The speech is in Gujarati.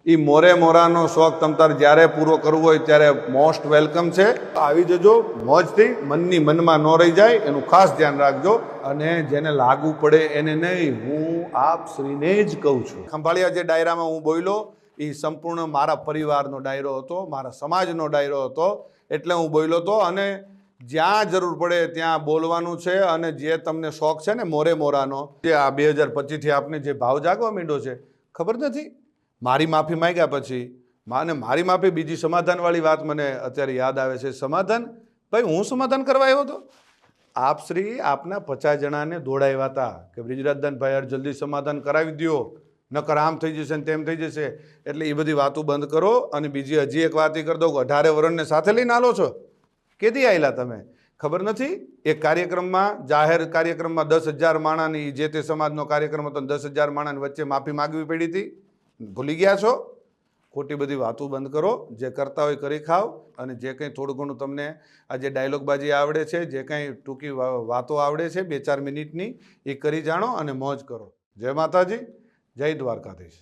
એ મોરે મોરાનો શોખ તમતારે જ્યારે પૂરો કરવો હોય ત્યારે મોસ્ટ વેલકમ છે. આવી જજો મોજથી, મનની મનમાં ન રહી જાય એનું ખાસ ધ્યાન રાખજો. અને જેને લાગુ પડે એને નહીં, હું આપ શ્રીને જ કહું છું. ખંભાળિયા જે ડાયરામાં હું બોલ્યો એ સંપૂર્ણ મારા પરિવારનો ડાયરો હતો, મારા સમાજનો ડાયરો હતો, એટલે હું બોલ્યો હતો. અને જ્યાં જરૂર પડે ત્યાં બોલવાનું છે. અને જે તમને શોખ છે ને મોરે મોરાનો, જે આ 2025થી આપને જે ભાવ જાગવા માંડ્યો છે, ખબર નથી. મારી માફી માંગ્યા પછી મારી માફી, બીજી સમાધાનવાળી વાત મને અત્યારે યાદ આવે છે. સમાધાન? ભાઈ હું સમાધાન કરવા આવ્યો હતો? આપ શ્રી આપના 50 જણાને દોડાવ્યા હતા કે બ્રિજરાજદાનભાઈ યાર જલ્દી સમાધાન કરાવી દો, નકર આમ થઈ જશે ને તેમ થઈ જશે. એટલે એ બધી વાતો બંધ કરો. અને બીજી હજી એક વાત કરી દઉં, 18 વર્ષને સાથે લઈને આલો છો. કેદી આવેલા તમે? ખબર નથી? એક કાર્યક્રમમાં, જાહેર કાર્યક્રમમાં 10,000 માણાની, જે તે સમાજનો કાર્યક્રમ હતો, 10,000 માણાની વચ્ચે માફી માગવી પડી હતી. ભૂલી ગયા છો? ખોટી બધી વાતો બંધ કરો. જે કરતા હોય કરી ખાઓ. અને જે કંઈ થોડું ઘણું તમને આ જે ડાયલોગબાજી આવડે છે, જે કંઈ ટૂંકી વાતો આવડે છે 2-4 મિનિટની, એ કરી જાણો અને મોજ કરો. જય માતાજી, જય દ્વારકાધીશ.